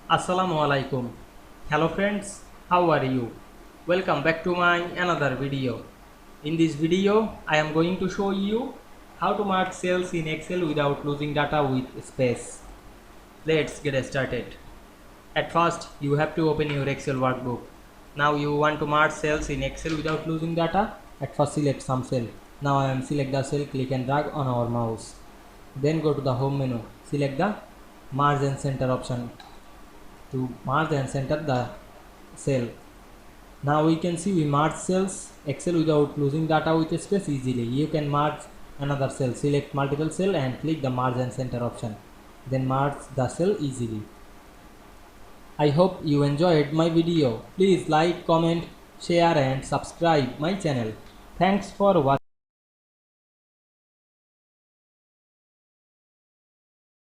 Assalamu Walaikum. Hello friends, how are you? Welcome back to my another video. In this video, I am going to show you how to mark cells in Excel without losing data with space. Let's get started. At first, you have to open your Excel workbook. Now you want to mark cells in Excel without losing data. At first, select some cell. Now I am select the cell, click and drag on our mouse. Then go to the home menu, select the merge and center option to merge and center the cell. Now we can see we merge cells Excel without losing data with space easily. You can merge another cell, select multiple cell and click the merge and center option. Then merge the cell easily. I hope you enjoyed my video. Please like, comment, share and subscribe my channel. Thanks for watching.